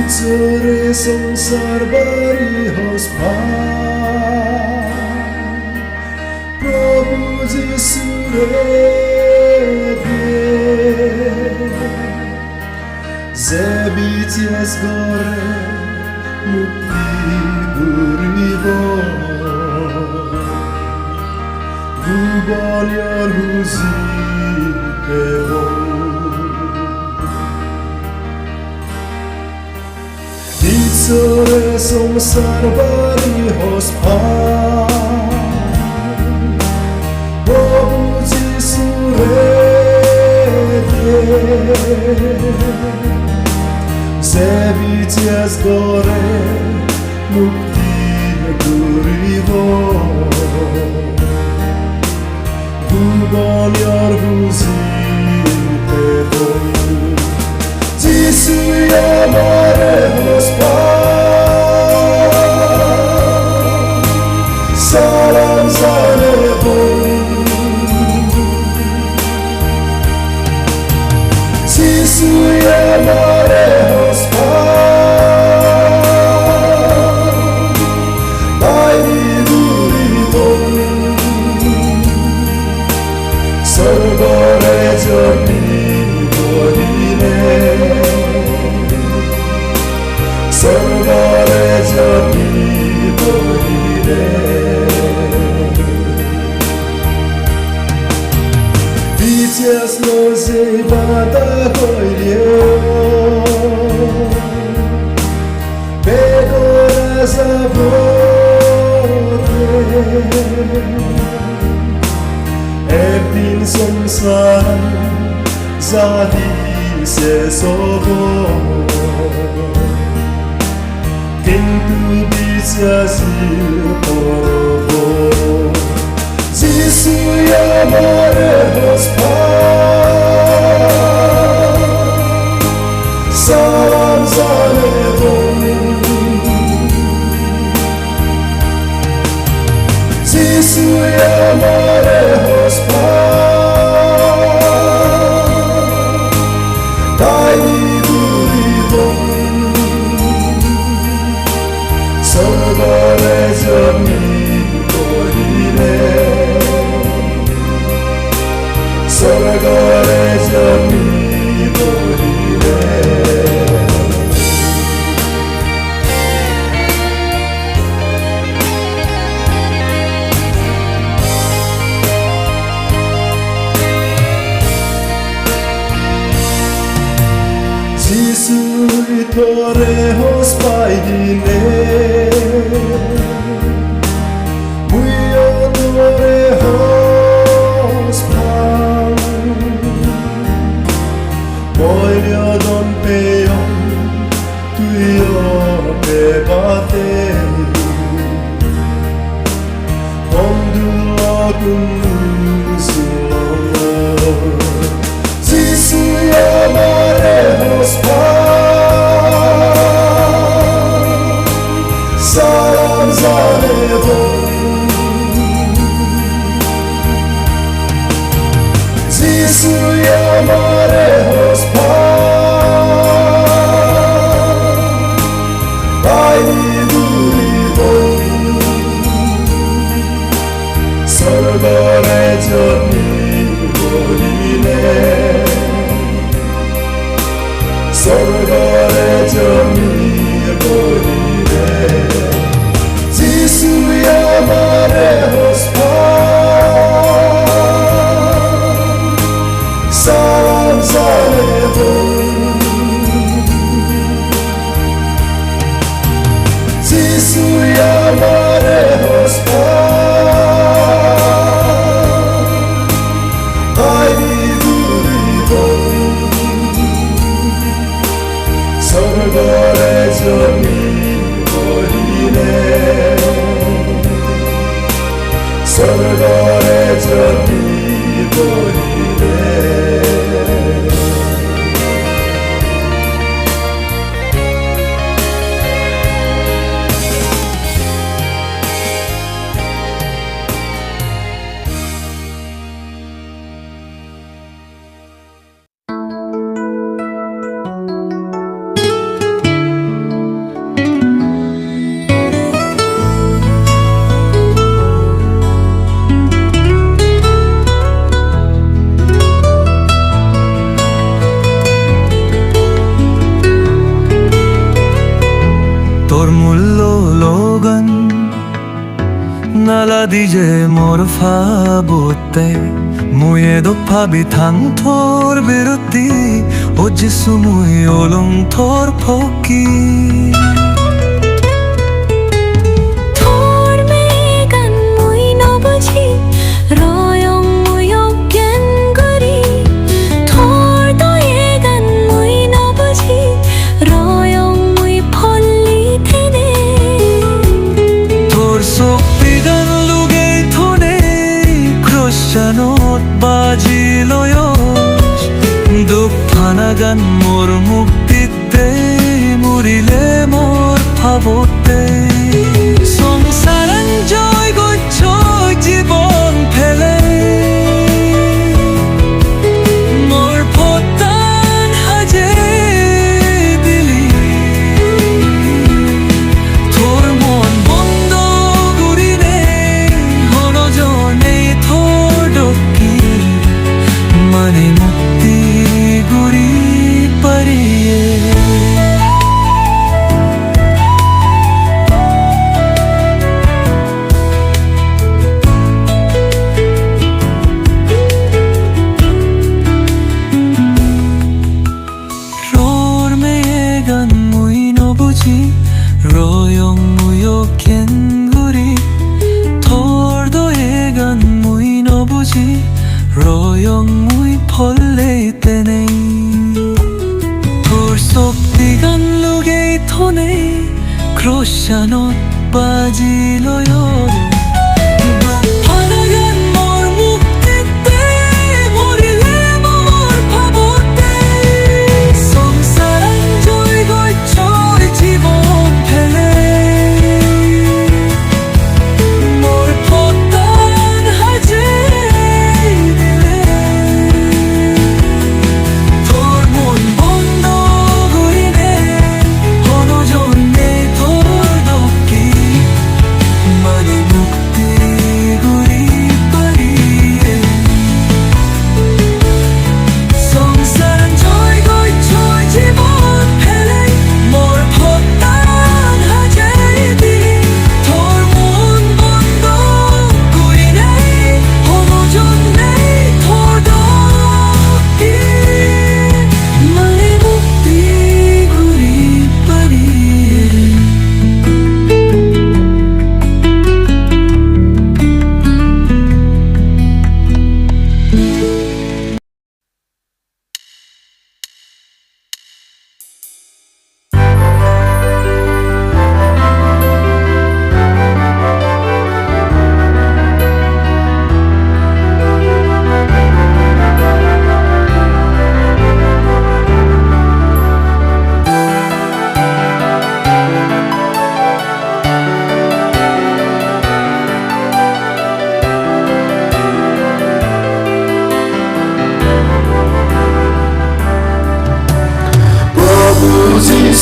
ভিতরে সংসার বাড়ি হসপার প্রভু যিশুরে যে বিচেস গরে মুক্তি ঘুরিব গুবলিয়র হুজি দেব ভিতরে সংসার বাড়ি হসপার প্রভু যিশুরে যে বিচেস গরে মুক্তি ঘুরিব গুবলিয়র হুজি দেব যিশু আমার হসপার সালাম জানাব যিশু আমার হসপার বাইরে ঘুরিব স্বর্গরে জমি বলিলে স্বর্গরে জমি বলিলে বিচেস নজে বাধা হইলে বেগরা যাব একদিন সংসার জাতি শেষ হব কিন্তু বিশ্বাসী করব যিশু আমার হসপার সালাম জানাব যিশু আমার হসপার বাইরে ঘুরিব স্বর্গরে জমি বলিলে স্বর্গরে জমি বলিলে যিশু তোরে হস পাই দিলে মুইও তোরে হস পাই ময়দন পেয় তুইও পেবাতে বন্ধু কুন্দু যিশু আমার হসপার সালাম জানাব যিশু আমার হসপার বাইরে ঘুরিব স্বর্গরে জমি বলিলে স্বর্গরে জমি বলিলে যিশু আমার হসপার সালাম জানাব যিশু আমার হসপার বাইরে ঘুরিব স্বর্গরে জমি বলিলে স্বর্গরে জমি বলিলে fabote muyedo pabi thang thor beroti ojisu mui olong thor phoki Janot baji loyos duk phanagan mor muktite murile mor phabote songsaran joy gochoi jibon phele mor photan haje dili thor mon bondo gurine hono jone mane mukti guri pariye ror me gan mui no buji royong muyo ken guri thor do egan mui no buji royong mui pholle tenei thor sokti gan lugei thone kroshanot baji loyor phanagan mor muktite morile mor phabote songsaran joy gochoi jibon phele mor photan haje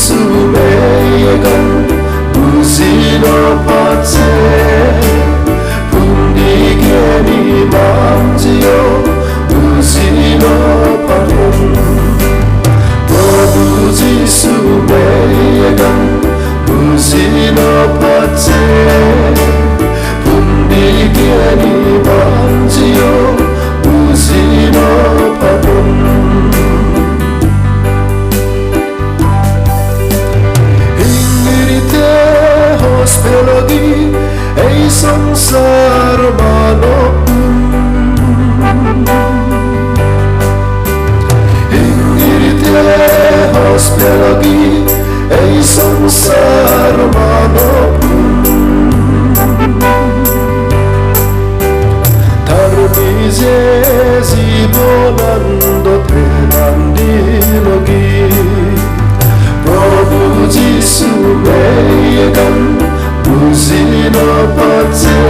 Sumegan Usino pace Pundigeni manzio Usino patum Produzi sumegan Usino pace Pundigeni manzio Usino patum Hospelagi ei sansar manopun Ingirite hospelagi ei sansar manopun Tarmize zibonando tenandilogi Prabhu Jisu meyegan Usino pace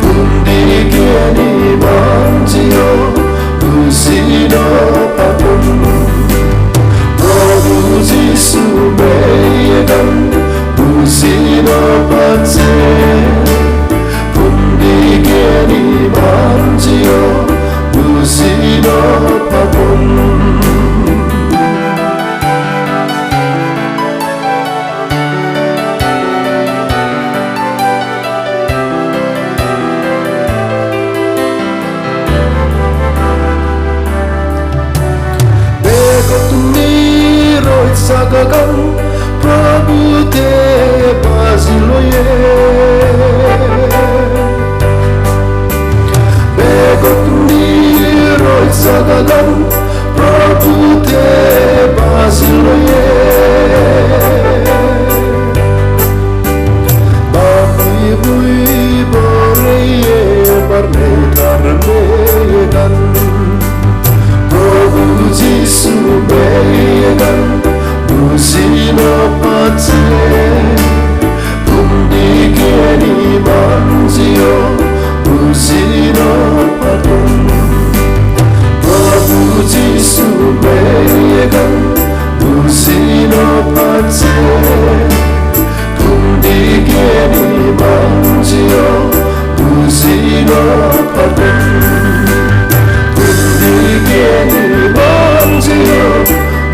Pundigeni manzio Usino patum Prabhu Jisu meyegan Usino pace Pundigeni manzio Usino patum सगम प्रभु ते बाजिलो ये बेगोतुनी रोय सगम प्रभु ते बाजिलो ये बाबुई बुई बोरे ये बरने करने gun प्रभु जीसु बेगन Busino pate Pundi geni manzio Busino patum Prabhu Jisu began Busino pate Pundi geni manzio Busino patum Pundi geni manzio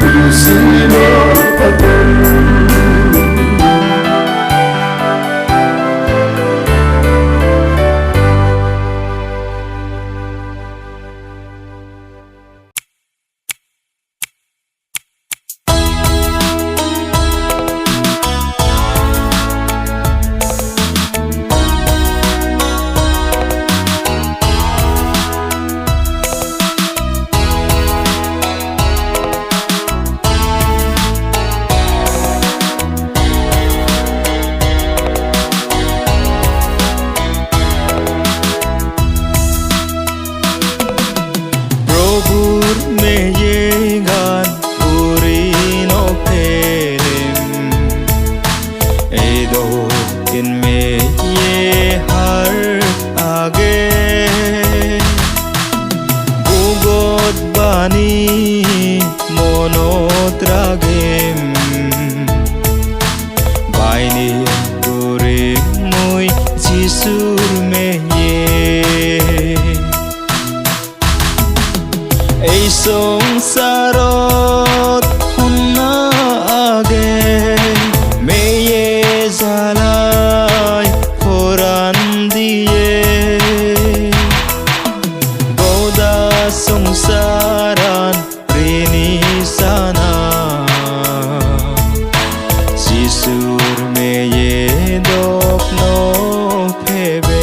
Busino patum Sarot hunna age meye zalai foran diye goda songsaran rini sana jisur meye dok no phebe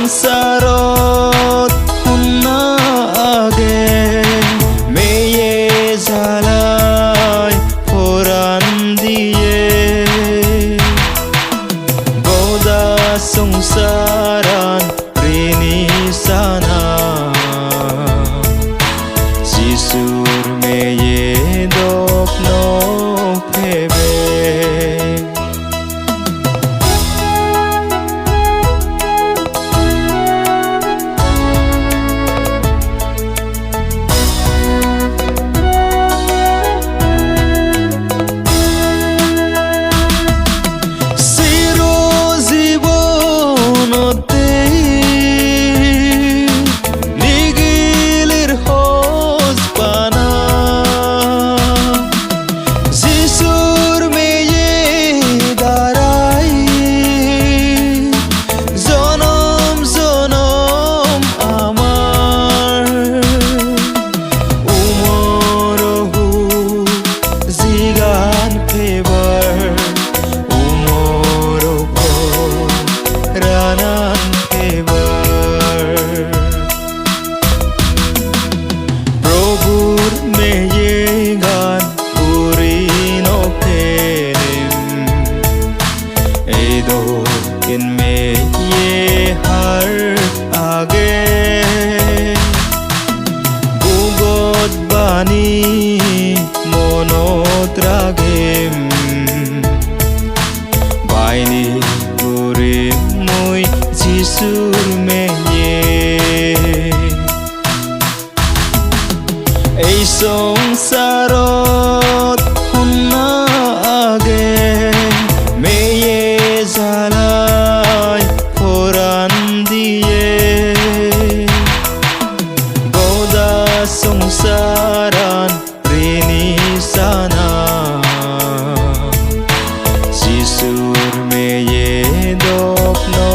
Sarot hunna age meye zala sana Jisur meye dok no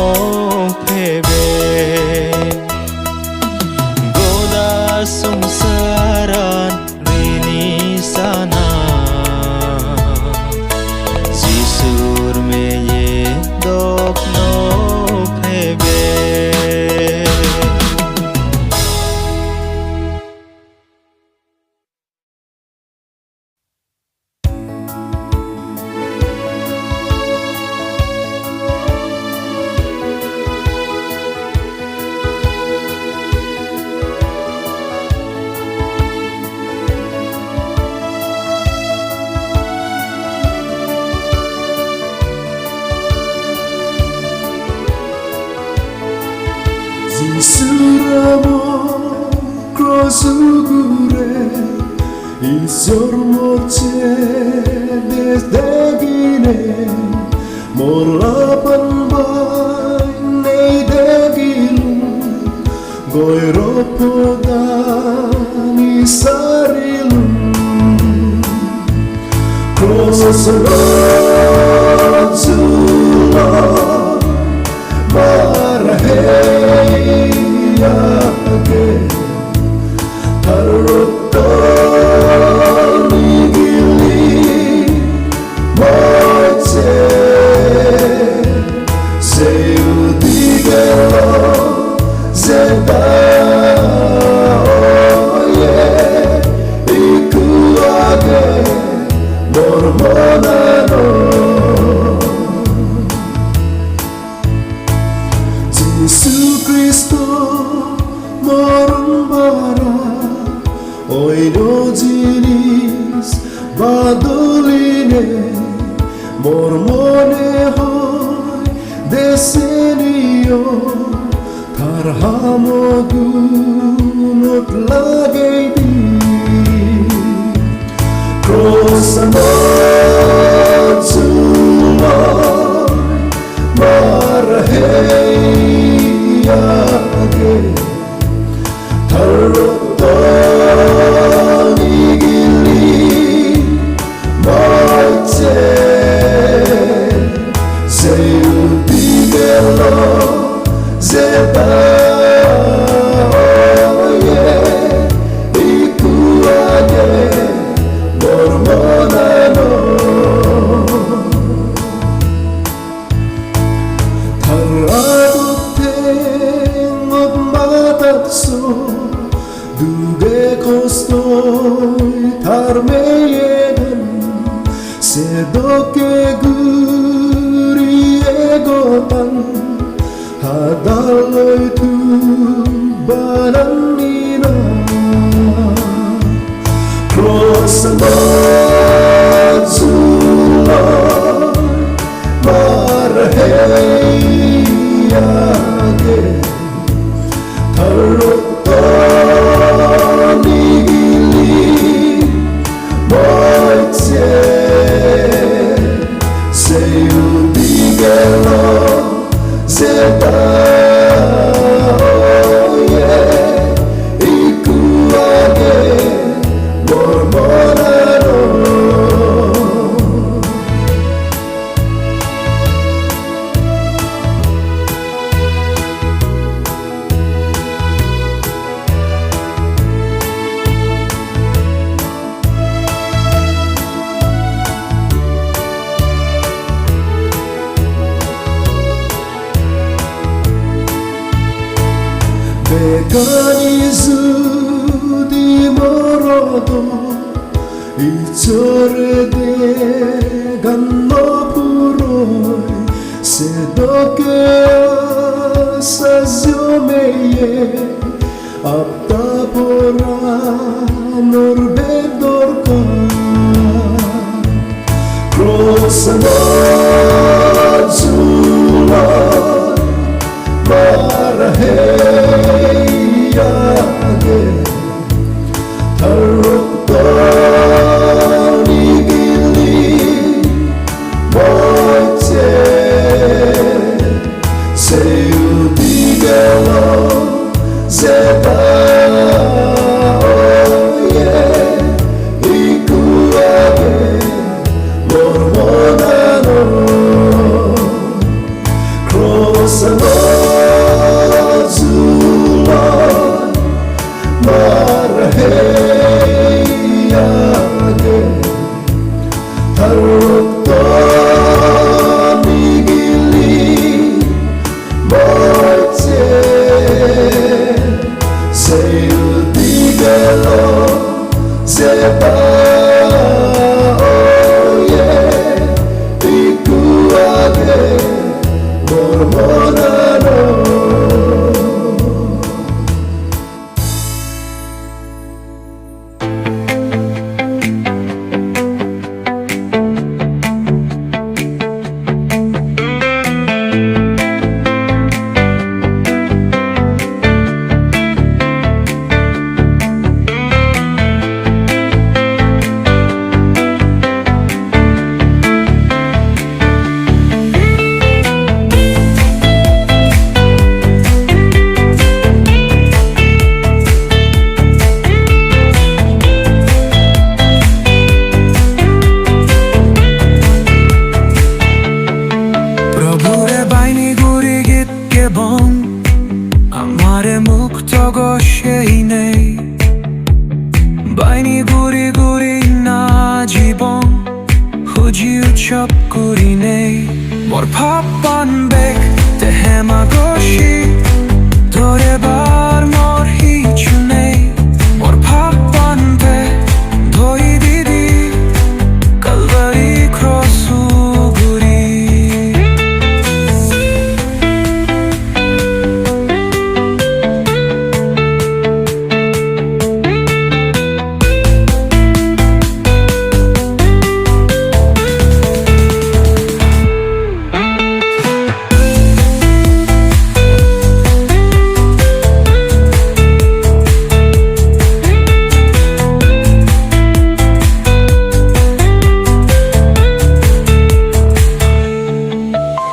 phebe Goda songsaran rini sana Jisur meye dok no phebe Gisuramo crosugure Isormoce desdegine Morlapan bay neydegilum Goyropodan isarilum Crosugazula Maraheyage Tarutanigili Moite Seudigelo Zeta Oye Ikuage Mormonano Jesu Cristo morembara oino jinis badoline mormone hoy desenio tarhamogunot lagedi Krosanotsulo maraheyage Tarutanigili Moite Seudigelo Zeta Oye Ikuage Mormonano Taradoteng matakso Duge kostoy tarmeyegan Sedoke guri egotan Hadaloy tubanan nina Krosanotsuloy maraheyage Tarutanigili Moite Seudigelo Zeta Oye Ikuage Mormonano Mekanizu di morodo Ichore de ganno puroi Sedoke asazio meye Apta pora norbedorka Krosanotsulo maraheyage Tarutanigili Moite Seudigelo Zeta Oye Ikuage Narukto migili moite Seyu digalo seba oye Ikuage mormonano আমারে মুক্ত গসেই নেই বাইনি গুড়ি গুড়ি না জীবন হুজি উৎসব করি নেই মোর ভাববান বেগ তেহেমা গসি ধরে বার মোর হিচু নেই মোর ভাববান বেগ ধই দিদি কালভারি ক্রসু গুড়ি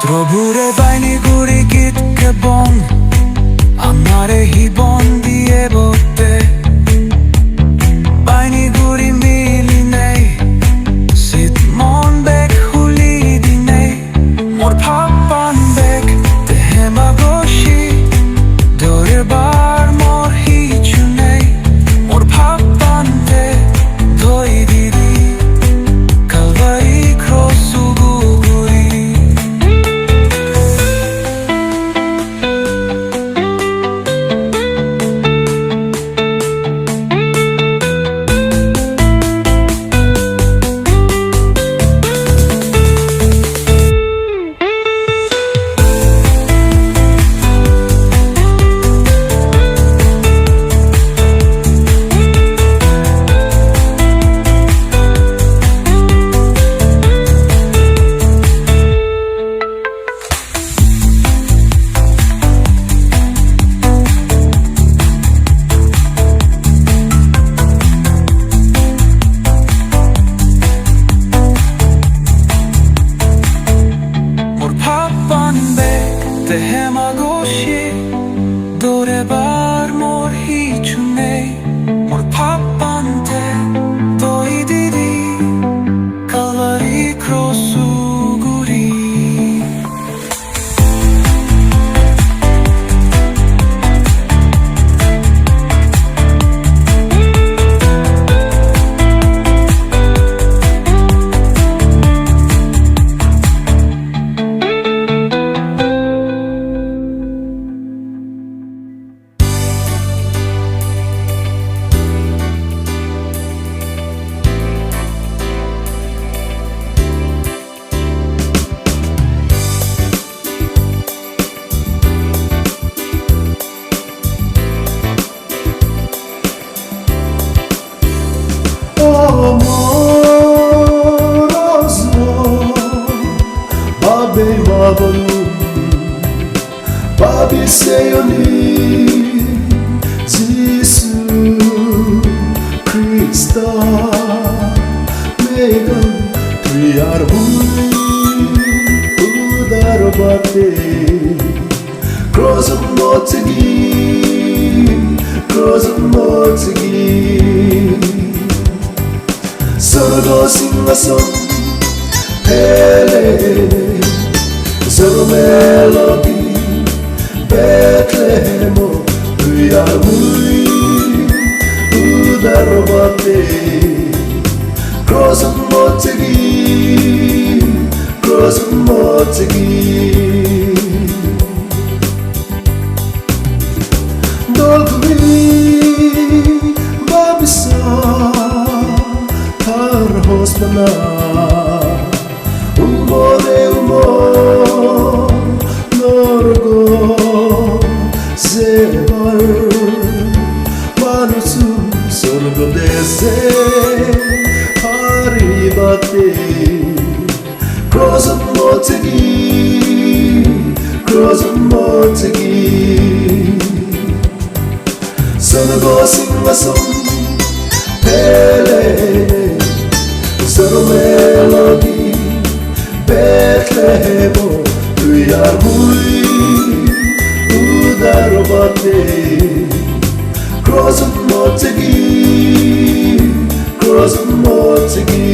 প্রভুরে বাইনি গুড়ি গীত কেবন আমারে হিবন দিয়ে বলতে বাইনি গুড়ি মিলি নেই শীত মন বেগ হুলি দি নেই মোর ভাববান বেগ তেহেমা বসি দৌড়ে বার মোর হিচু নেই মোর ভাববান বেগ ধই দিদি কালভারি ক্রসু গুড়ি Tehema goshi dore bar mor hichu nei mor pappante toi didi kalvari crossu guri Babi Seyoni Jesu Krista Megan Priyar Hui Udar Bate Cross of Motigi Sorgo Singason Hele Zero Melody Bethlehem, Priyar Hui Udar Bate cross Motegi, cross Motegi. Dolgui babisa tar hosmana umore umor norgo zebar manusu sorgo dese haribate cross Motegi, cross Motegi. Sono singason pele Sono melody Bethlehem Tu are muy Udarobate Cross Motegi, cross Motegi.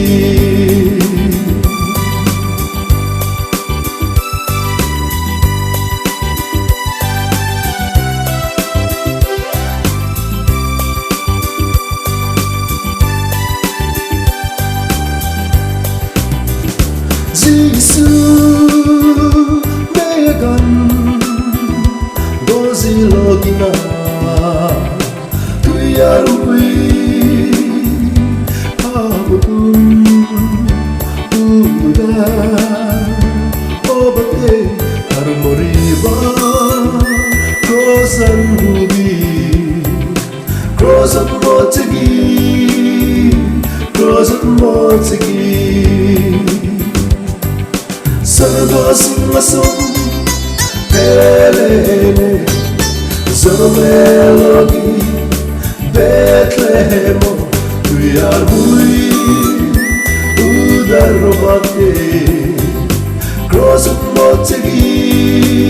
Jisu megan gozi logina tu yarui abun uda obate harmoriba crossan hubi crossan Motegi, crossan Motegi. Sono singason pele Sono melody Bethlehem Tu are muy Udarobate Cross Motegi,